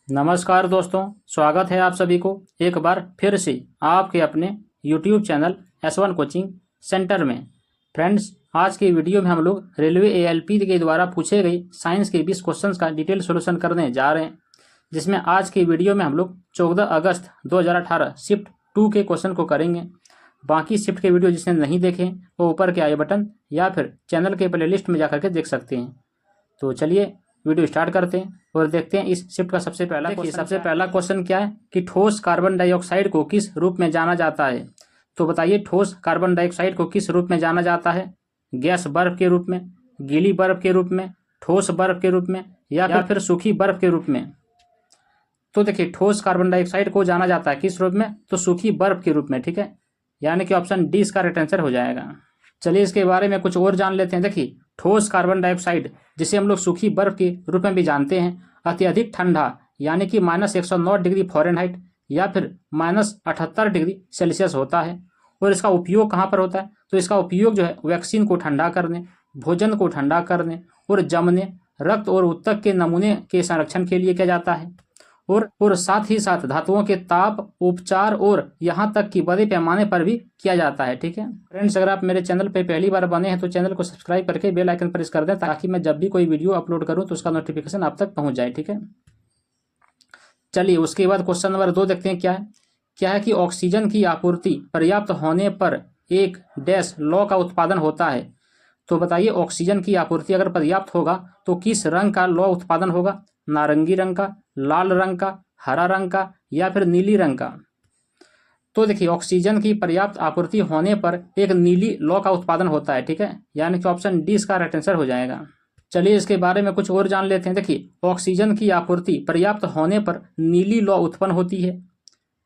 नमस्कार दोस्तों, स्वागत है आप सभी को एक बार फिर से आपके अपने YouTube channel S1 coaching centre में। फ्रेंड्स, आज की वीडियो में हम लोग रेलवे ALP के द्वारा पूछे गए साइंस के 20 क्वेश्चंस का डिटेल सॉल्यूशन करने जा रहे हैं, जिसमें आज की वीडियो में हम लोग 14 अगस्त 2018 शिफ्ट 2 के क्वेश्चन को करेंगे। बाकी शिफ्ट के वीडियो जिसने नहीं देखे वो ऊपर के आई बटन या फिर चैनल के प्लेलिस्ट में जाकर के देख सकते हैं। तो चलिए वीडियो स्टार्ट करते हैं और देखते हैं इस शिफ्ट का सबसे पहला क्वेश्चन क्या है कि ठोस कार्बन डाइऑक्साइड को किस रूप में जाना जाता है। तो बताइए, ठोस कार्बन डाइऑक्साइड को किस रूप में जाना जाता है? गैस बर्फ के रूप में, गीली बर्फ के रूप में, ठोस बर्फ के रूप में या फिर सूखी बर्फ के रूप में। तो देखिए, ठोस कार्बन डाइऑक्साइड को जाना जाता है किस रूप में? तो सूखी बर्फ के रूप में। ठीक है, यानी कि ऑप्शन डी इसका राइट आंसर हो जाएगा। चलिए इसके बारे में कुछ और जान लेते हैं। देखिए, ठोस कार्बन डाइऑक्साइड जिसे हम लोग सूखी बर्फ के रूप में भी जानते हैं, अत्यधिक ठंडा यानी कि -109 डिग्री फ़ारेनहाइट या फिर -78 डिग्री सेल्सियस होता है। और इसका उपयोग कहाँ पर होता है? तो इसका उपयोग जो है वैक्सीन को ठंडा करने, भोजन को ठंडा करने और जमने, रक्त और ऊतक के नमूने के संरक्षण के लिए किया जाता है। और साथ ही साथ धातुओं के ताप उपचार और यहाँ तक कि बड़े पैमाने पर भी किया जाता है। ठीक है फ्रेंड्स, अगर आप मेरे चैनल पे पहली बार बने हैं तो चैनल को सब्सक्राइब करके बेल आइकन प्रेस कर दें, ताकि मैं जब भी कोई वीडियो अपलोड करूं तो उसका नोटिफिकेशन आप तक पहुंच जाए। ठीक है, चलिए उसके बाद क्वेश्चन नंबर 2 देखते हैं। क्या है कि ऑक्सीजन की आपूर्ति पर्याप्त होने पर एक डैश लौ का उत्पादन होता है। तो बताइए, ऑक्सीजन की आपूर्ति अगर पर्याप्त होगा तो किस रंग का लौ उत्पादन होगा? नारंगी रंग का, लाल रंग का, हरा रंग का या फिर नीली रंग का? तो देखिए, ऑक्सीजन की पर्याप्त आपूर्ति होने पर एक नीली लौ का उत्पादन होता है। ठीक है, यानी कि ऑप्शन डी इसका राइट आंसर हो जाएगा। चलिए इसके बारे में कुछ और जान लेते हैं। देखिए, ऑक्सीजन की आपूर्ति पर्याप्त होने पर नीली लौ उत्पन्न होती है।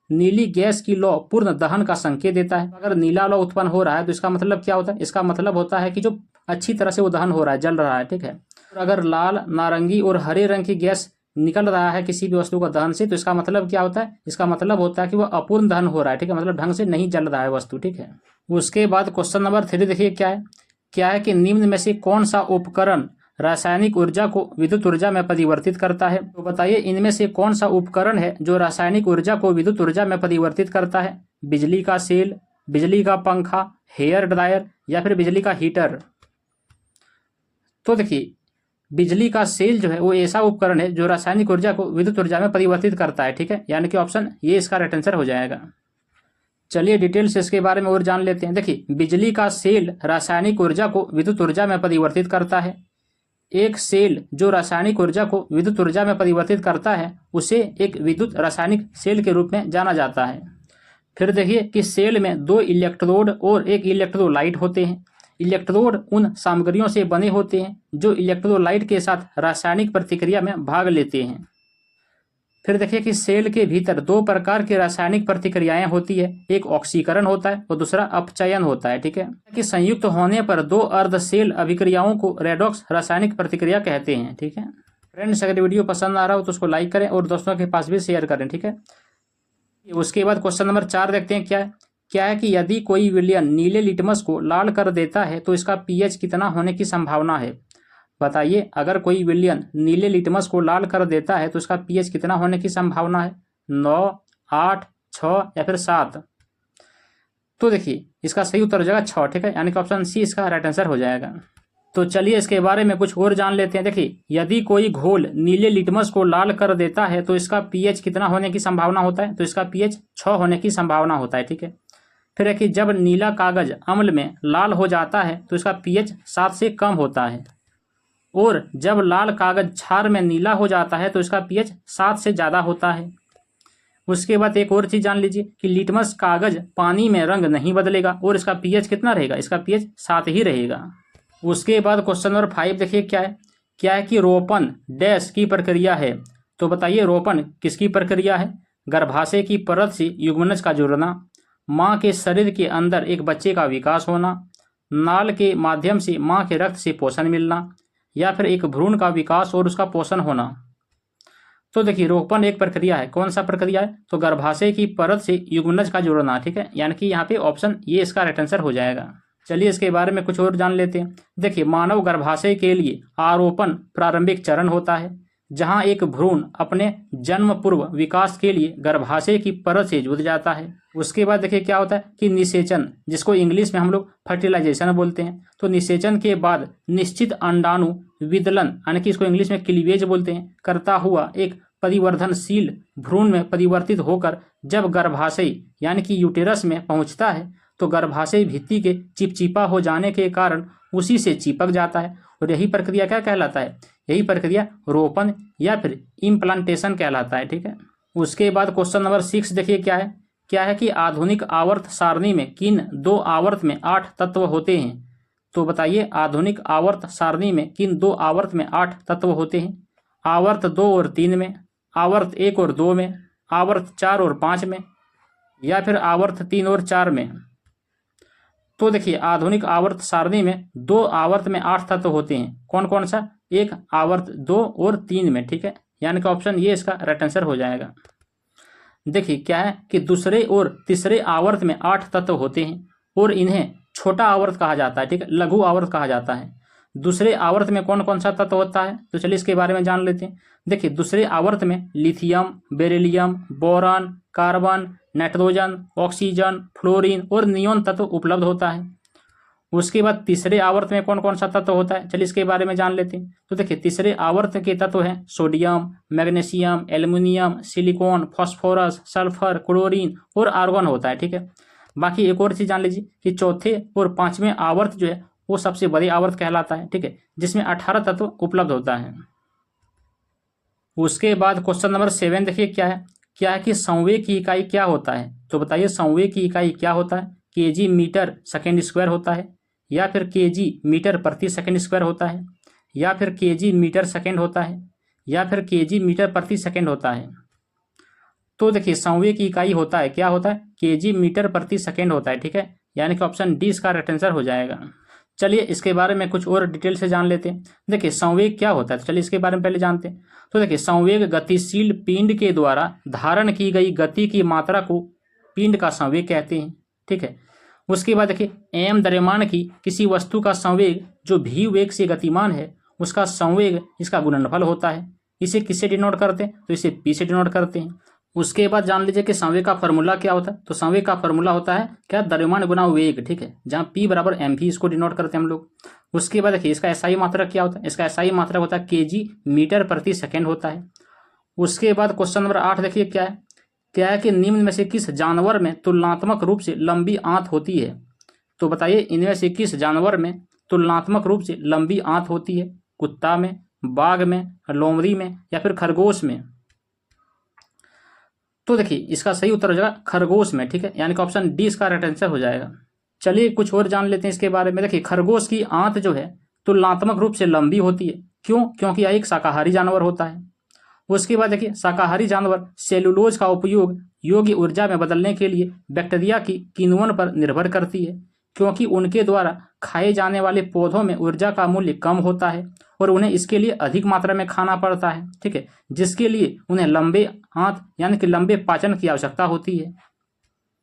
नीली गैस की लौ पूर्ण दहन का संकेत देता है। अगर नीला लौ उत्पन्न हो रहा है तो इसका मतलब क्या होता है? इसका मतलब होता है कि जो अच्छी तरह से वो दहन हो रहा है, जल रहा है। ठीक है, और अगर लाल, नारंगी और हरे रंग की गैस निकल रहा है किसी भी वस्तु का दहन से, तो इसका मतलब क्या होता है? इसका मतलब होता है कि वह अपूर्ण दहन हो रहा है। ठीक है, मतलब ढंग से नहीं जल रहा है वस्तु। ठीक है, उसके बाद क्वेश्चन नंबर 3 देखिए क्या है कि निम्न में से कौन सा उपकरण रासायनिक ऊर्जा को विद्युत ऊर्जा में परिवर्तित करता है। तो बताइए, इनमें से कौन सा उपकरण है जो रासायनिक ऊर्जा को विद्युत ऊर्जा में परिवर्तित करता है? बिजली का सेल, बिजली का पंखा, हेयर ड्रायर या फिर बिजली का हीटर? तो देखिए, बिजली का सेल जो है वो ऐसा उपकरण है जो रासायनिक ऊर्जा को विद्युत ऊर्जा में परिवर्तित करता है। ठीक है, यानी कि ऑप्शन ये इसका राइट आंसर हो जाएगा। चलिए डिटेल से इसके बारे में और जान लेते हैं। देखिए, बिजली का सेल रासायनिक ऊर्जा को विद्युत ऊर्जा में परिवर्तित करता है। एक सेल जो रासायनिक ऊर्जा को विद्युत ऊर्जा में परिवर्तित करता है उसे एक विद्युत रासायनिक सेल के रूप में जाना जाता है। फिर देखिए कि सेल में 2 इलेक्ट्रोड और 1 इलेक्ट्रोलाइट होते हैं। इलेक्ट्रोड उन सामग्रियों से बने होते हैं जो इलेक्ट्रोलाइट के साथ रासायनिक प्रतिक्रिया में भाग लेते हैं। फिर देखिए कि सेल के भीतर 2 प्रकार की रासायनिक प्रतिक्रियाएं होती है, एक ऑक्सीकरण होता है और दूसरा अपचयन होता है। ठीक है, कि संयुक्त होने पर 2 अर्ध सेल अभिक्रियाओं को रेडॉक्स रासायनिक प्रतिक्रिया कहते हैं। ठीक है फ्रेंड्स, अगर वीडियो पसंद आ रहा हो तो उसको लाइक करें और दोस्तों के पास भी शेयर करें। ठीक है, उसके बाद क्वेश्चन नंबर 4 देखते हैं। क्या है कि यदि कोई विलयन नीले लिटमस को लाल कर देता है तो इसका pH कितना होने की संभावना है? बताइए, अगर कोई विलयन नीले लिटमस को लाल कर देता है तो इसका pH कितना होने की संभावना है? 9, 8, 6 या फिर 7? तो देखिए, इसका सही उत्तर हो जाएगा 6। ठीक है, यानी कि ऑप्शन सी इसका राइट आंसर हो जाएगा। तो चलिए इसके बारे में कुछ और जान लेते हैं। देखिए, यदि कोई घोल नीले लिटमस को लाल कर देता है तो इसका pH कितना होने की संभावना होता है? तो इसका pH 6 होने की संभावना होता है। ठीक है, फिर है कि जब नीला कागज अम्ल में लाल हो जाता है तो इसका pH 7 से कम होता है, और जब लाल कागज क्षार में नीला हो जाता है तो इसका pH 7 से ज़्यादा होता है। उसके बाद एक और चीज़ जान लीजिए कि लिटमस कागज पानी में रंग नहीं बदलेगा और इसका pH कितना रहेगा? इसका pH 7 ही रहेगा। उसके बाद क्वेश्चन नंबर 5 देखिए क्या है कि रोपण डैश की प्रक्रिया है। तो बताइए, रोपण किसकी प्रक्रिया है? गर्भाशय की परत से युग्मनज का जुड़ना, माँ के शरीर के अंदर एक बच्चे का विकास होना, नाल के माध्यम से माँ के रक्त से पोषण मिलना या फिर एक भ्रूण का विकास और उसका पोषण होना। तो देखिए, रोपण एक प्रक्रिया है। कौन सा प्रक्रिया है? तो गर्भाशय की परत से युग्मनज का जुड़ना। ठीक है, यानी कि यहाँ पे ऑप्शन ये इसका राइट आंसर हो जाएगा। चलिए इसके बारे में कुछ और जान लेते हैं। देखिए, मानव गर्भाशय के लिए आरोपण प्रारंभिक चरण होता है। जहां एक भ्रूण अपने जन्म पूर्व विकास के लिए गर्भाशय की परत से जुड़ जाता है। उसके बाद देखिए क्या होता है कि निषेचन, जिसको इंग्लिश में हम लोग फर्टिलाइजेशन बोलते हैं। तो निषेचन के बाद निश्चित अंडाणु विदलन, यानी कि इसको इंग्लिश में क्लीवेज बोलते हैं, करता हुआ एक परिवर्धनशील भ्रूण में परिवर्तित होकर जब गर्भाशय यानी कि यूटेरस में पहुंचता है तो गर्भाशय भित्ति के चिपचिपा हो जाने के कारण उसी से चिपक जाता है। और यही प्रक्रिया क्या कहलाता है? यही प्रक्रिया रोपण या फिर इम्प्लांटेशन कहलाता है। ठीक है। उसके बाद क्वेश्चन नंबर 6 देखिए क्या है कि आधुनिक आवर्त सारणी में किन 2 आवर्त में 8 तत्व होते हैं? तो बताइए, आधुनिक आवर्त सारणी में किन 2 आवर्त में 8 तत्व होते हैं? आवर्त 2 और 3 में, आवर्त 1 और 2 में, आवर्त 4 और 5 में, या फिर आवर्त 3 और 4 में। तो देखिए, आधुनिक आवर्त सारणी में 2 आवर्त में 8 तत्व होते हैं। कौन कौन सा? एक आवर्त 2 और 3 में। ठीक है, यानी कि ऑप्शन ये इसका राइट आंसर हो जाएगा। देखिए क्या है कि दूसरे और तीसरे आवर्त में 8 तत्व होते हैं और इन्हें छोटा आवर्त कहा जाता है। ठीक है, लघु आवर्त कहा जाता है। दूसरे आवर्त में कौन कौन सा तत्व होता है? तो चलिए इसके बारे में जान लेते हैं। देखिए, दूसरे आवर्त में lithium, beryllium, boron, carbon, nitrogen, oxygen, fluorine और नियोन तत्व उपलब्ध होता है। उसके बाद तीसरे आवर्त में कौन कौन सा तत्व होता है? चलिए इसके बारे में जान लेते हैं। तो देखिए, तीसरे आवर्त के तत्व हैं sodium, magnesium, aluminium, silicon, phosphorus, sulphur, chlorine और आर्गन होता है। ठीक है। बाकी एक और चीज जान लीजिए कि चौथे और 5वें आवर्त जो है वो सबसे बड़े आवर्त कहलाता है। ठीक है, जिसमें 18 तत्व उपलब्ध होता है। उसके बाद क्वेश्चन नंबर 7 देखिए क्या है कि संवेग की इकाई क्या होता है? तो बताइए, संवेग की इकाई क्या होता है? केजी मीटर सेकेंड स्क्वायर होता है, या फिर केजी मीटर प्रति सेकेंड स्क्वायर होता है, या फिर केजी मीटर सेकेंड होता है, या फिर केजी मीटर प्रति सेकेंड होता है। तो देखिए, संवेग की इकाई होता है, क्या होता है? केजी मीटर प्रति सेकेंड होता है। ठीक है, यानी कि ऑप्शन डी इसका राइट आंसर हो जाएगा। चलिए इसके बारे में कुछ और डिटेल से जान लेते हैं। देखिए, संवेग क्या होता है, तो चलिए इसके बारे में पहले जानते हैं। तो देखिए, संवेग गतिशील पिंड के द्वारा धारण की गई गति की मात्रा को पिंड का संवेग कहते हैं। ठीक है। उसके बाद देखिए, एम द्रव्यमान की किसी वस्तु का संवेग जो भी वेग से गतिमान है उसका संवेग इसका गुणनफल होता है। इसे किससे डिनोट करते हैं? तो इसे पी से डिनोट करते हैं। उसके बाद जान लीजिए कि संवेग का फॉर्मूला क्या होता है। तो संवेग का फॉर्मूला होता है क्या? द्रव्यमान गुना वेग। ठीक है, जहाँ p बराबर एम भी इसको डिनोट करते हैं हम लोग। उसके बाद देखिए, इसका एसआई मात्रक क्या होता है? इसका एसआई मात्रक होता है केजी मीटर प्रति सेकेंड होता है। उसके बाद क्वेश्चन नंबर 8 देखिए क्या है कि निम्न में से किस जानवर में तुलनात्मक रूप से लंबी आंत होती है? तो बताइए, इनमें से किस जानवर में तुलनात्मक रूप से लंबी आंत होती है? कुत्ता में, बाघ में, लोमड़ी में, या फिर खरगोश में? तो देखिए, इसका सही उत्तर हो जाएगा खरगोश में। ठीक है, यानी कि ऑप्शन डी इसका राइट आंसर हो जाएगा। चलिए कुछ और जान लेते हैं इसके बारे में। देखिए, खरगोश की आंत जो है तुलनात्मक रूप से लंबी होती है। क्यों? क्योंकि यह एक शाकाहारी जानवर होता है। उसके बाद देखिए, शाकाहारी जानवर सेलुलोज का उपयोग योग्य ऊर्जा में बदलने के लिए बैक्टीरिया की किण्वन पर निर्भर करती है, क्योंकि उनके द्वारा खाए जाने वाले पौधों में ऊर्जा का मूल्य कम होता है और उन्हें इसके लिए अधिक मात्रा में खाना पड़ता है। ठीक है, जिसके लिए उन्हें लंबे हाथ यानी कि लंबे पाचन की आवश्यकता होती है।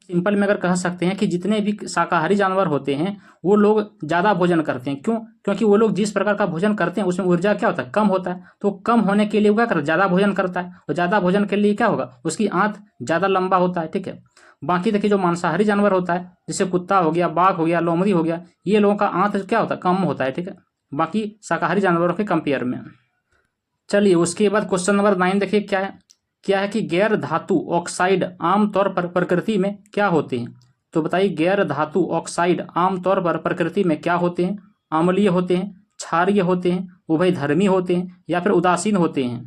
सिंपल में अगर कह सकते हैं कि जितने भी शाकाहारी जानवर होते हैं वो लोग ज़्यादा भोजन करते हैं। क्यों? क्योंकि वो लोग जिस प्रकार का भोजन करते हैं उसमें ऊर्जा क्या होता है? कम होता है। तो कम होने के लिए वो क्या करता है? ज़्यादा भोजन करता है, और ज़्यादा भोजन के लिए क्या होगा? उसकी आंत ज़्यादा लंबा होता है। ठीक है। बाकी देखिए, जो मांसाहारी जानवर होता है जैसे कुत्ता हो गया, बाघ हो गया, लोमड़ी हो गया, ये लोगों का आंत क्या होता है? कम होता है। ठीक है, बाकी शाकाहारी जानवरों के कंपेयर में। चलिए उसके बाद क्वेश्चन नंबर 9 देखिए क्या है कि गैर धातु ऑक्साइड आमतौर पर प्रकृति में क्या होते हैं? तो बताइए, गैर धातु ऑक्साइड आमतौर पर प्रकृति में क्या होते हैं? अम्लीय होते हैं, क्षारीय होते हैं, उभयधर्मी होते हैं, या फिर उदासीन होते हैं?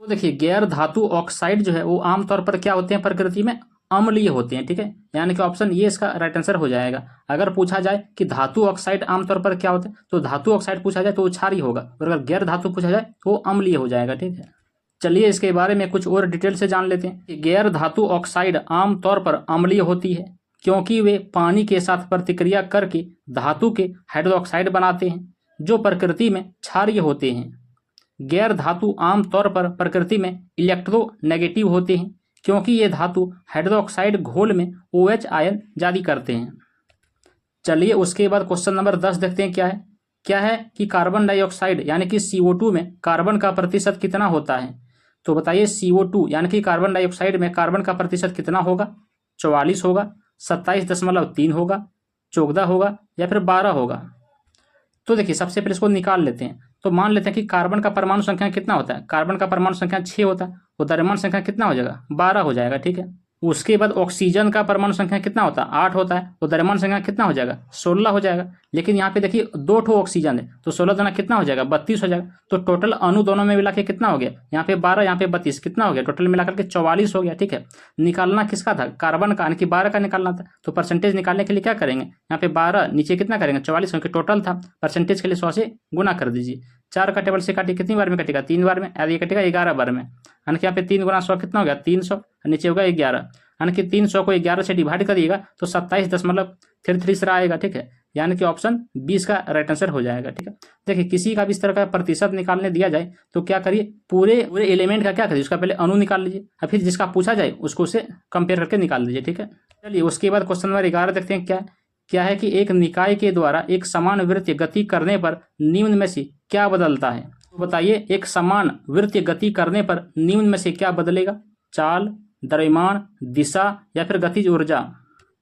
तो देखिए, गैर धातु ऑक्साइड जो है वो आमतौर पर क्या होते हैं? प्रकृति में अम्लीय होते हैं। ठीक है, यानी कि ऑप्शन ये इसका राइट आंसर हो जाएगा। अगर पूछा जाए कि धातु ऑक्साइड आमतौर पर क्या होते हैं, तो धातु ऑक्साइड पूछा जाए तो वो क्षारीय होगा, और अगर गैर धातु पूछा जाए तो वो अम्लीय हो जाएगा। ठीक है, चलिए इसके बारे में कुछ और डिटेल से जान लेते हैं। गैर धातु ऑक्साइड आमतौर पर अम्लीय होती है क्योंकि वे पानी के साथ प्रतिक्रिया करके धातु के हाइड्रोक्साइड बनाते हैं जो प्रकृति में क्षारीय होते हैं। गैर धातु आमतौर पर प्रकृति में इलेक्ट्रोनेगेटिव होते हैं क्योंकि ये धातु हाइड्रोक्साइड घोल में OH आयन जारी करते हैं। चलिए उसके बाद क्वेश्चन नंबर 10 देखते हैं क्या क्या है कि कार्बन डाइऑक्साइड यानी कि CO2 में कार्बन का प्रतिशत कितना होता है। तो बताइए CO2 यानी कि कार्बन डाइऑक्साइड में कार्बन का प्रतिशत कितना होगा। 44 होगा, 27.3 होगा, 14 होगा या फिर 12 होगा। तो देखिए सबसे पहले इसको निकाल लेते हैं। तो मान लेते हैं कि कार्बन का परमाणु संख्या कितना होता है। कार्बन का परमाणु संख्या 6 होता है, तो द्रव्यमान संख्या कितना हो जाएगा, 12 हो जाएगा। ठीक है। उसके बाद ऑक्सीजन का परमाणु संख्या कितना होता है, 8 होता है, तो द्रव्यमान संख्या कितना हो जाएगा, 16 हो जाएगा। लेकिन यहाँ पे देखिए 2 ठो ऑक्सीजन है, तो 16 दुना कितना हो जाएगा, 32 हो जाएगा। तो टोटल अणु दोनों में मिला के कितना हो गया, यहाँ पे 12, यहाँ पे 32, कितना हो गया, टोटल मिलाकर के 44 हो गया। ठीक है। निकालना किसका था, कार्बन का, यानी कि 12 का निकालना था। तो परसेंटेज निकालने के लिए क्या करेंगे, यहाँ पे 12 नीचे कितना करेंगे, 44, क्योंकि टोटल था। परसेंटेज के लिए 100 से गुना कर दीजिए। 4 का टेबल से काटिए, कितनी बार में कटेगा, 3 बार में, और ये कटेगा 11 बार में। यानी कि यहाँ पे 3 गुना 100 कितना हो गया, 300, नीचे होगा 11। यानी कि 300 को 11 से डिवाइड करिएगा तो 27.33 आएगा। ठीक है। यानी कि ऑप्शन 20 का राइट आंसर हो जाएगा। ठीक है। देखिए किसी का भी इस तरह का प्रतिशत निकालने दिया जाए तो क्या करिए, पूरे एलिमेंट का क्या करिए, उसका पहले अणु निकाल लीजिए, और फिर जिसका पूछा जाए उसको उसे कंपेयर करके निकाल दीजिए। ठीक है। चलिए उसके बाद क्वेश्चन नंबर 11 देखते हैं। क्या है कि एक निकाय के द्वारा एक समान वृत्तीय गति करने पर निम्न में से क्या बदलता है। तो बताइए एक समान वृत्तीय गति करने पर निम्न में से क्या बदलेगा, चाल, द्रव्यमान, दिशा या फिर गतिज ऊर्जा।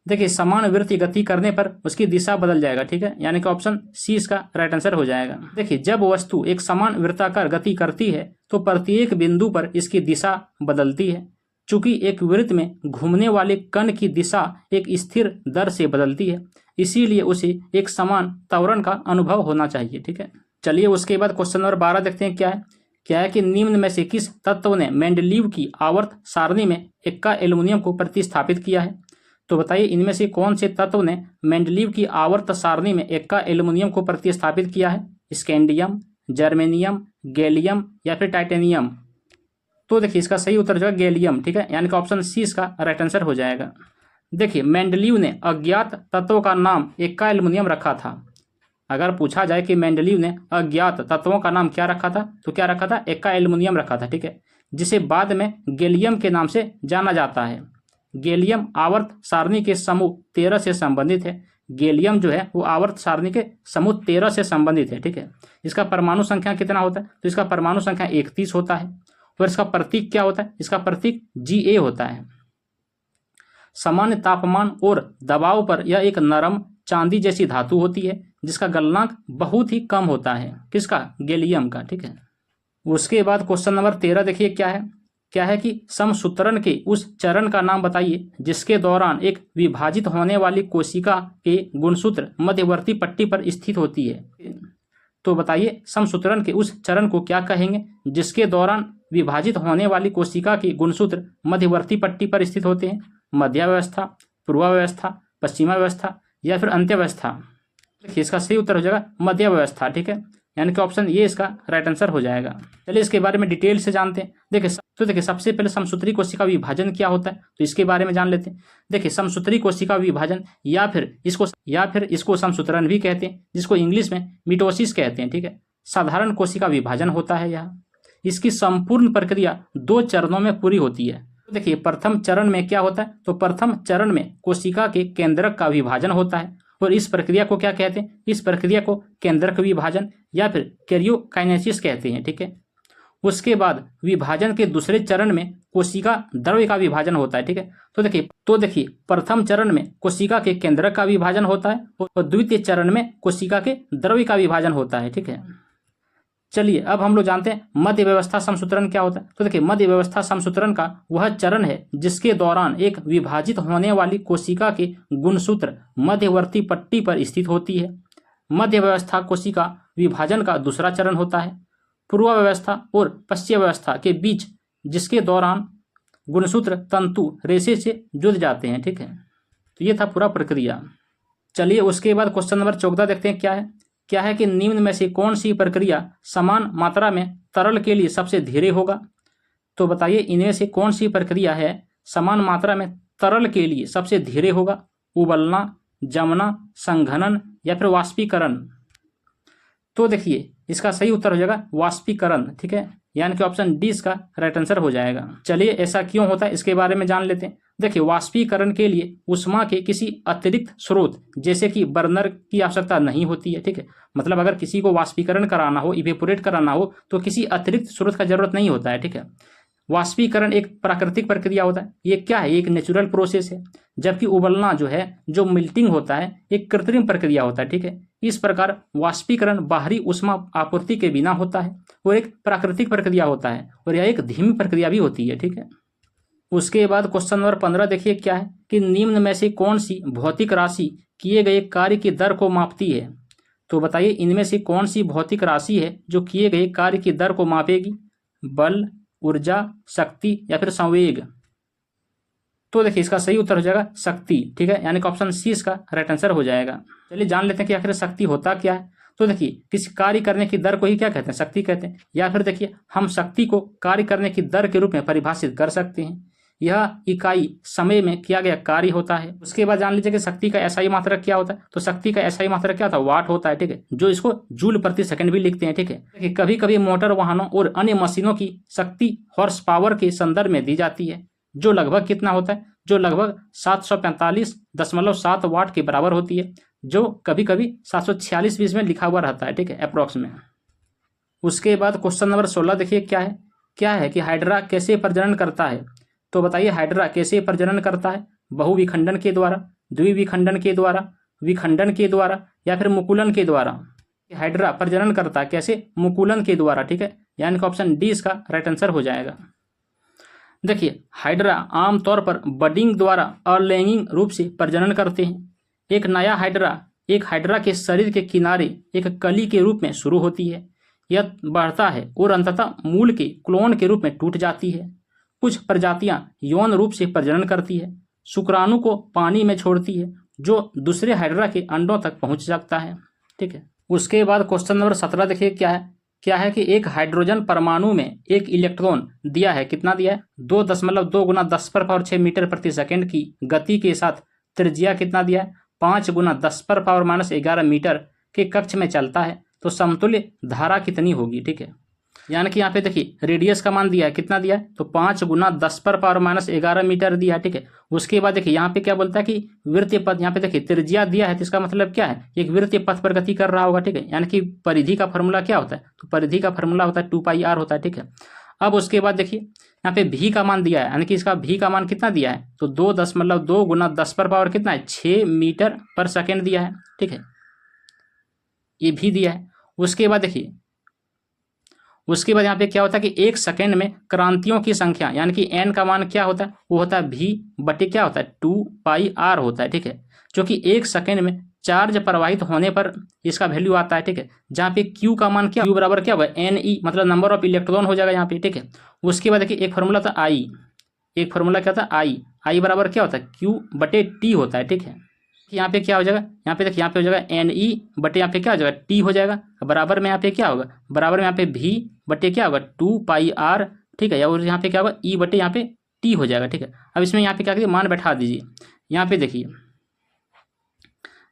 देखिए समान वृत्तीय गति करने पर उसकी दिशा बदल जाएगा। ठीक है। यानी कि ऑप्शन सी इसका राइट आंसर हो जाएगा। देखिए जब वस्तु एक समान वृत्ताकार गति करती है तो प्रत्येक बिंदु पर इसकी दिशा बदलती है। चूंकि एक वृत्त में घूमने वाले कण की दिशा एक स्थिर दर से बदलती है, इसीलिए उसे एक समान त्वरण का अनुभव होना चाहिए। ठीक है। चलिए उसके बाद क्वेश्चन नंबर 12 देखते हैं। क्या है कि निम्न में से किस तत्व ने मेंडलीव की आवर्त सारणी में इक्का एल्युमिनियम को प्रतिस्थापित किया है। तो बताइए इनमें से कौन से तत्व ने मेंडलीव की आवर्त सारणी में इक्का एल्युमिनियम को प्रतिस्थापित किया है, स्कैंडियम, जर्मेनियम, गैलियम या फिर टाइटेनियम। तो देखिए इसका सही उत्तर जो है गैलियम। ठीक है। यानी कि ऑप्शन सी इसका राइट आंसर हो जाएगा। देखिए मेंडलीव ने अज्ञात तत्वों का नाम इक्का एल्युमिनियम रखा था। अगर पूछा जाए कि मेंडलीव ने अज्ञात तत्वों का नाम क्या रखा था, तो क्या रखा था, इक्का एल्युमिनियम रखा था। ठीक है। जिसे बाद में गैलियम के नाम से जाना जाता है। गैलियम आवर्त सारणी के समूह 13 से संबंधित है। गैलियम जो है वो आवर्त सारणी के समूह 13 से संबंधित है। ठीक है। इसका परमाणु संख्या कितना होता है, तो इसका परमाणु संख्या 31 होता है। और इसका प्रतीक क्या होता है, इसका प्रतीक Ga होता है। सामान्य तापमान और दबाव पर यह एक नरम चांदी जैसी धातु होती है जिसका गलनांक बहुत ही कम होता है। किसका, गैलियम का। ठीक है। उसके बाद क्वेश्चन नंबर 13 देखिए क्या है कि समसूत्रण के उस चरण का नाम बताइए जिसके दौरान एक विभाजित होने वाली कोशिका के गुणसूत्र मध्यवर्ती पट्टी पर स्थित होती है। तो बताइए समसूत्रण के उस चरण को क्या कहेंगे जिसके दौरान विभाजित होने वाली कोशिका के गुणसूत्र मध्यवर्ती पट्टी पर स्थित होते हैं। मध्यावस्था, पूर्वावस्था, पश्चिमावस्था या फिर अंत्यावस्था। देखिए इसका सही उत्तर हो जाएगा मध्यावस्था। ठीक है। यानी कि ऑप्शन ये इसका राइट आंसर हो जाएगा। चलिए इसके बारे में डिटेल से जानते हैं। देखिए सबसे पहले समसूत्री कोशिका विभाजन क्या होता है, तो इसके बारे में जान लेते हैं। देखिए समसूत्री कोशिका विभाजन या फिर इसको समसूत्रण भी कहते हैं, जिसको इंग्लिश में मिटोसिस कहते हैं। ठीक है। साधारण कोशिका विभाजन होता है यह। इसकी संपूर्ण प्रक्रिया 2 चरणों में पूरी होती है। तो देखिए प्रथम चरण में क्या होता है, तो प्रथम चरण में कोशिका के केंद्रक का विभाजन होता है और इस प्रक्रिया को क्या कहते हैं, इस प्रक्रिया को केंद्रक विभाजन या फिर कैरियोकाइनेसिस कहते हैं। ठीक है। उसके बाद विभाजन के दूसरे चरण में कोशिका द्रव्य का विभाजन होता है। ठीक है। तो देखिए प्रथम चरण में कोशिका के केंद्रक का विभाजन होता है और द्वितीय चरण में कोशिका के द्रव्य का विभाजन होता है। ठीक है। चलिए अब हम लोग जानते हैं मध्य व्यवस्था समसूत्रण क्या होता है। तो देखिए मध्य व्यवस्था समसूत्रण का वह चरण है जिसके दौरान एक विभाजित होने वाली कोशिका के गुणसूत्र मध्यवर्ती पट्टी पर स्थित होती है। मध्य व्यवस्था कोशिका विभाजन का दूसरा चरण होता है। पूर्वावस्था और पश्चिम व्यवस्था के बीच जिसके दौरान गुणसूत्र तंतु रेशे से जुड़ जाते हैं। ठीक है। तो ये था पूरा प्रक्रिया। चलिए उसके बाद क्वेश्चन नंबर 14 देखते हैं। क्या है कि निम्न में से कौन सी प्रक्रिया समान मात्रा में तरल के लिए सबसे धीरे होगा। तो बताइए इनमें से कौन सी प्रक्रिया है समान मात्रा में तरल के लिए सबसे धीरे होगा। उबलना, जमना, संघनन या फिर वाष्पीकरण। तो देखिए इसका सही उत्तर हो जाएगा वाष्पीकरण। ठीक है। यानी कि ऑप्शन डी इसका राइट आंसर हो जाएगा। चलिए ऐसा क्यों होता है इसके बारे में जान लेते हैं। देखिए वाष्पीकरण के लिए ऊष्मा के किसी अतिरिक्त स्रोत जैसे कि बर्नर की आवश्यकता नहीं होती है, ठीक है। मतलब अगर किसी को वाष्पीकरण कराना हो, इवेपोरेट कराना हो, तो किसी अतिरिक्त स्रोत का जरूरत नहीं होता है, ठीक है। वाष्पीकरण एक प्राकृतिक प्रक्रिया होता है, ये क्या है, एक नेचुरल प्रोसेस है। जबकि उबलना जो है, जो मिल्टिंग होता है, एक कृत्रिम प्रक्रिया होता है, ठीक है। इस प्रकार वाष्पीकरण बाहरी ऊष्मा आपूर्ति के बिना होता है और एक प्राकृतिक प्रक्रिया होता है, और यह एक धीमी प्रक्रिया भी होती है, ठीक है। उसके बाद क्वेश्चन नंबर 15 देखिए क्या है कि निम्न में से कौन सी भौतिक राशि किए गए कार्य की दर को मापती है। तो बताइए इनमें से कौन सी भौतिक राशि है जो किए गए कार्य की दर को मापेगी, बल, ऊर्जा, शक्ति या फिर संवेग। तो देखिए इसका सही उत्तर हो जाएगा शक्ति, ठीक है, यानी कि ऑप्शन सी इसका राइट आंसर हो जाएगा। चलिए जान लेते हैं कि आखिर शक्ति होता क्या है। तो देखिए किसी कार्य करने की दर को ही क्या कहते हैं, शक्ति कहते हैं। या फिर देखिए हम शक्ति को कार्य करने की दर के रूप में परिभाषित कर सकते हैं। यह इकाई समय में किया गया कार्य होता है। उसके बाद जान लीजिए कि शक्ति का एसआई मात्रक क्या होता है। तो शक्ति का एसआई मात्रक क्या होता है, वाट होता है, ठीक है, जो इसको जूल प्रति सेकंड भी लिखते हैं, ठीक है। देखिए कभी कभी मोटर वाहनों और अन्य मशीनों की शक्ति हॉर्स पावर के संदर्भ में दी जाती है, जो लगभग कितना होता है, जो लगभग 745.7 वाट के बराबर होती है, जो कभी कभी 746 बीच में लिखा हुआ रहता है, ठीक है, अप्रॉक्स में। उसके बाद क्वेश्चन नंबर 16 देखिए क्या है कि हाइड्रा कैसे प्रजनन करता है। तो बताइए हाइड्रा कैसे प्रजनन करता है, बहुविखंडन के द्वारा, द्विविखंडन के द्वारा, विखंडन के द्वारा या फिर मुकुलन के द्वारा। हाइड्रा प्रजनन करता है कैसे, मुकुलन के द्वारा, ठीक है, यानी कि ऑप्शन डी इसका राइट आंसर हो जाएगा। देखिए हाइड्रा आमतौर पर बडिंग द्वारा अलैंगिक रूप से प्रजनन करते हैं। एक नया हाइड्रा एक हाइड्रा के शरीर के किनारे एक कली के रूप में शुरू होती है, यह बढ़ता है और अंततः मूल के क्लोन के रूप में टूट जाती है। कुछ प्रजातियां यौन रूप से प्रजनन करती है, शुक्राणु को पानी में छोड़ती है, जो दूसरे हाइड्रा के अंडों तक पहुंच सकता है, ठीक है। उसके बाद क्वेश्चन नंबर 17 देखिए क्या है कि एक हाइड्रोजन परमाणु में एक इलेक्ट्रॉन दिया है, कितना दिया है, 2.2 गुना 10⁻6 मीटर प्रति सेकेंड की गति के साथ त्रिज्या कितना दिया है, 5 गुना 10⁻11 मीटर के कक्ष में चलता है, तो समतुल्य धारा कितनी होगी, ठीक है। यानी कि यहाँ पे देखिए रेडियस का मान दिया है, कितना दिया है, तो 5 गुना 10⁻11 मीटर दिया है, ठीक है। उसके बाद देखिए यहाँ पे क्या बोलता है कि वृत्तीय पथ, यहाँ पे देखिए त्रिज्या दिया है, तो इसका मतलब क्या है, एक वृत्तीय पथ पर गति कर रहा होगा, ठीक है। यानी कि परिधि का फॉर्मूला क्या होता है, तो परिधि का फॉर्मूला होता है 2πr होता है, ठीक है। अब उसके बाद देखिए यहाँ पे भी का मान दिया है, यानी कि इसका भी का मान कितना दिया है, तो 2 गुना 10 कितना है, 6 मीटर पर सेकेंड दिया है, ठीक है, ये भी दिया है। उसके बाद देखिए यहाँ पे क्या होता है कि एक सेकेंड में क्रांतियों की संख्या, यानी कि n का मान क्या होता है, वो होता है v बटे क्या होता है 2πr होता है, ठीक है, जो कि एक सेकेंड में चार्ज प्रवाहित होने पर इसका वैल्यू आता है, ठीक है। जहाँ पे q का मान क्या, q बराबर क्या होगा ne, मतलब नंबर ऑफ इलेक्ट्रॉन हो जाएगा यहाँ पे, ठीक है। उसके बाद देखिए एक फार्मूला था i, एक फार्मूला क्या था i बराबर क्या होता है q बटे t होता है, ठीक है। यहाँ पे क्या हो जाएगा, यहाँ पे देखिए यहाँ पे हो जाएगा ne बटे यहाँ पे क्या हो जाएगा t हो जाएगा, बराबर में यहाँ पे क्या होगा, बराबर में यहाँ पे v बटे क्या होगा 2πr, ठीक है, और यहाँ पे क्या होगा e बटे यहाँ पे t हो जाएगा, ठीक है। अब इसमें यहाँ पे क्या करिए मान बैठा दीजिए, यहाँ पे देखिए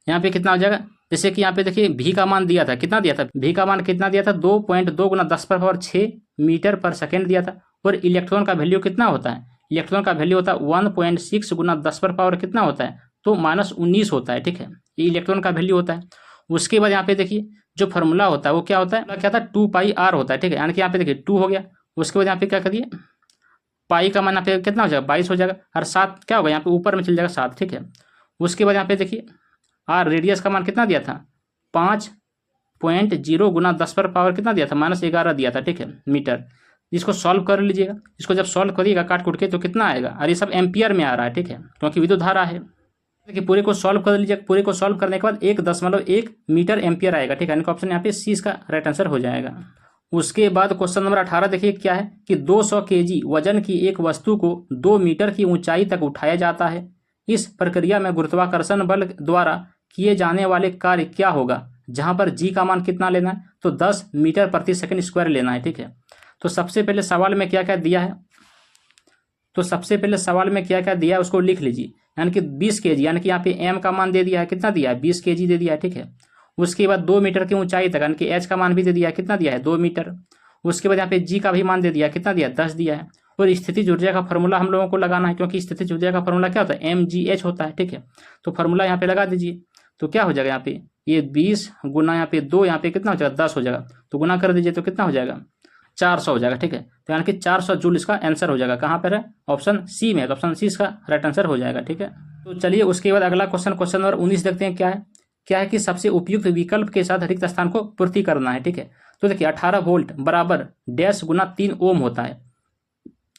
यहाँ पे कितना हो जाएगा, जैसे कि यहाँ पे देखिए v का मान दिया था, कितना दिया था, v का मान कितना दिया था 2.2 गुना 10⁻6 मीटर पर सेकेंड दिया था, और इलेक्ट्रॉन का वैल्यू कितना होता है, इलेक्ट्रॉन का वैल्यू होता है 1.6 गुना 10 कितना होता है, तो -19 होता है, ठीक है, ये इलेक्ट्रॉन का वैल्यू होता है। उसके बाद यहाँ पे देखिए जो फार्मूला होता है वो क्या होता है, क्या था 2πr होता है, ठीक है, यानी कि यहाँ पे देखिए 2 हो गया। उसके बाद यहाँ पे क्या करिए पाई का मान यहाँ पे कितना हो जाएगा 22 हो जाएगा, और 7 क्या होगा यहाँ पे ऊपर में चल जाएगा 7, ठीक है। उसके बाद यहाँ पे देखिए r रेडियस का मान कितना दिया था 5.0 गुना 10 कितना दिया था -11 दिया था, ठीक है, मीटर। इसको सॉल्व कर लीजिएगा, इसको जब सॉल्व करिएगा काट कुट के तो कितना आएगा, और ये सब एम्पियर में आ रहा है, ठीक है, क्योंकि विद्युत धारा है। देखिए पूरे को सॉल्व कर लीजिए, पूरे को सॉल्व करने के बाद 1.1 मीटर एम्पियर आएगा, ठीक है, यानी कि ऑप्शन यहाँ पे सी इसका राइट आंसर हो जाएगा। उसके बाद क्वेश्चन नंबर 18 देखिए क्या है कि 200 kg वजन की एक वस्तु को 2 मीटर की ऊंचाई तक उठाया जाता है। इस प्रक्रिया में गुरुत्वाकर्षण बल द्वारा किए जाने वाले कार्य क्या होगा, जहां पर जी का मान कितना लेना है, तो 10 मीटर प्रति सेकंड स्क्वायर लेना है, ठीक है। तो सबसे पहले सवाल में क्या क्या दिया है, तो सबसे पहले सवाल में क्या क्या दिया है उसको लिख लीजिए, यानी कि 20 kg, यानी कि यहाँ पे m का मान दे दिया है, कितना दिया है 20 kg दे दिया है, ठीक है। उसके बाद 2 मीटर की ऊंचाई तक, यानी कि h का मान भी दे दिया है, कितना दिया है 2 मीटर। उसके बाद यहाँ पे g का भी मान दे दिया है, कितना दिया है 10 दिया है। और स्थितिज ऊर्जा का फॉर्मूला हम लोगों को लगाना है, क्योंकि स्थितिज ऊर्जा का फॉर्मूला क्या होता है, mgh होता है। ठीक है, तो फॉर्मूला यहाँ पे लगा दीजिए। तो क्या हो जाएगा यहाँ पे, ये 20 गुना यहाँ पे 2, यहाँ पे कितना हो जाएगा, 10 हो जाएगा। तो गुना कर दीजिए तो कितना हो जाएगा, 400 हो जाएगा। ठीक है, तो यानी कि 400 जूल इसका आंसर हो जाएगा। कहाँ पर है, ऑप्शन सी में, तो ऑप्शन सी इसका राइट आंसर हो जाएगा। ठीक है, तो चलिए उसके बाद अगला क्वेश्चन, क्वेश्चन नंबर 19 देखते हैं। क्या है कि सबसे उपयुक्त विकल्प के साथ रिक्त स्थान को पूर्ति करना है। ठीक है, तो देखिए 18 वोल्ट बराबर डैश गुना 3 ओम होता है।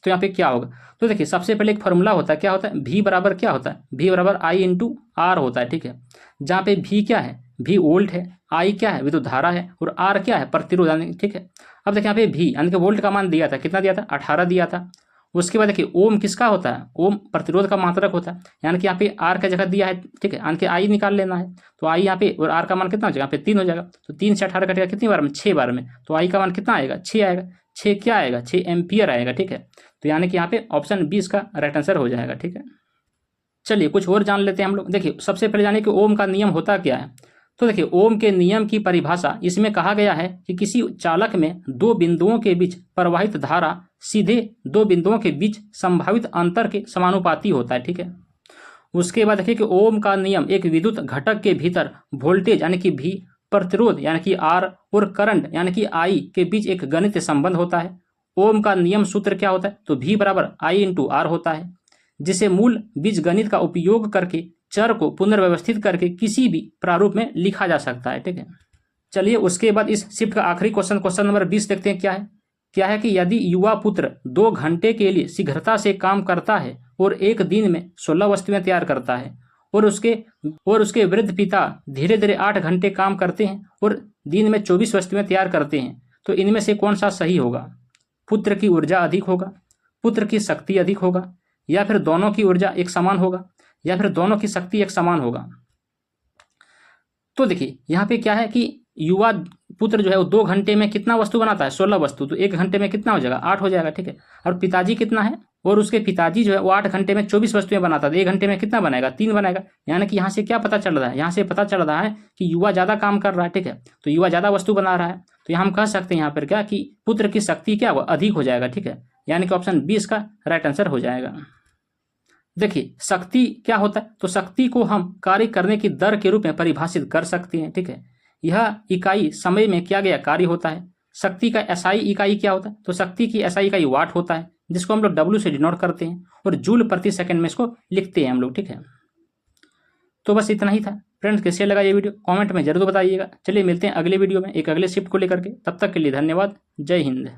तो यहाँ पे क्या होगा, तो देखिए सबसे पहले एक फॉर्मूला होता है, क्या होता है, V बराबर क्या होता है, V बराबर I इंटू आर होता है। ठीक है, जहाँ पे V क्या है, V वोल्ट है, I क्या है, विद्युत धारा है, और R क्या है, प्रतिरोध। ठीक है, अब देखिए यहाँ पे V यानी कि वोल्ट का मान दिया था, कितना दिया था, 18 दिया था। उसके बाद देखिए ओम किसका होता है, ओम प्रतिरोध का मात्रक होता है, यानी कि यहाँ पे R का जगह दिया है। ठीक है, यानी कि I निकाल लेना है, तो I यहाँ पे, और R का मान कितना हो जाएगा, यहाँ पे 3 हो जाएगा। तो 3 से 18 कटेगा कितनी बार में, 6 बार में। तो I का मान कितना आएगा, 6 आएगा। 6 क्या आएगा, 6 एम्पियर आएगा। ठीक है, तो यानी कि यहाँ पे ऑप्शन 20 का राइट आंसर हो जाएगा। ठीक है, चलिए कुछ और जान लेते हैं हम लोग। देखिए सबसे पहले जाने कि ओम का नियम होता क्या है। तो देखिए ओम के नियम की परिभाषा, इसमें कहा गया है कि किसी चालक में दो बिंदुओं के बीच प्रवाहित धारा सीधे दो बिंदुओं के बीच संभावित अंतर के समानुपाती होता है। ठीक है, उसके बाद देखिए कि ओम का नियम एक विद्युत घटक के भीतर वोल्टेज यानी कि V, प्रतिरोध यानी कि R, और करंट यानी कि I के बीच एक गणित संबंध होता है। ओम का नियम सूत्र क्या होता है, तो V बराबर I इंटू आर होता है, जिसे मूल बीजगणित का उपयोग करके चर को पुनर्व्यवस्थित करके किसी भी प्रारूप में लिखा जा सकता है। ठीक है, चलिए उसके बाद इस शिफ्ट का आखिरी क्वेश्चन, क्वेश्चन नंबर 20 देखते हैं। क्या है कि यदि युवा पुत्र 2 घंटे के लिए शीघ्रता से काम करता है और एक दिन में 16 वस्तुएं तैयार करता है, और उसके वृद्ध पिता धीरे धीरे 8 घंटे काम करते हैं और दिन में 24 वस्तुएं तैयार करते हैं, तो इनमें से कौन सा सही होगा। पुत्र की ऊर्जा अधिक होगा, पुत्र की शक्ति अधिक होगा, या फिर दोनों की ऊर्जा एक समान होगा, या फिर दोनों की शक्ति एक समान होगा। तो देखिए यहाँ पे क्या है कि युवा पुत्र जो है वो 2 घंटे में कितना वस्तु बनाता है, 16 वस्तु, तो 1 घंटे में कितना हो जाएगा, 8 हो जाएगा। ठीक है, और पिताजी कितना है, और उसके पिताजी जो है वो 8 घंटे में 24 वस्तुएं बनाता है, 1 घंटे में कितना बनाएगा, 3 बनाएगा। यानी कि यहाँ से क्या पता चल रहा है, यहाँ से पता चल रहा है कि युवा ज़्यादा काम कर रहा है। ठीक है, तो युवा ज़्यादा वस्तु बना रहा है, तो यहाँ हम कह सकते हैं यहाँ पर क्या कि पुत्र की शक्ति क्या होगा, अधिक हो जाएगा। ठीक है, यानी कि ऑप्शन 20 का राइट आंसर हो जाएगा। देखिए शक्ति क्या होता है, तो शक्ति को हम कार्य करने की दर के रूप में परिभाषित कर सकते हैं। ठीक है, यह इकाई समय में किया गया कार्य होता है। शक्ति का एसआई इकाई क्या होता है, तो शक्ति की एसआई इकाई वाट होता है, जिसको हम लोग W से डिनोट करते हैं, और जूल प्रति सेकंड में इसको लिखते हैं हम लोग। ठीक है, तो बस इतना ही था फ्रेंड्स। कैसे लगा ये वीडियो कमेंट में जरूर बताइएगा। चलिए मिलते हैं अगले वीडियो में एक अगले शिफ्ट को लेकर के, तब तक के लिए धन्यवाद। जय हिंद।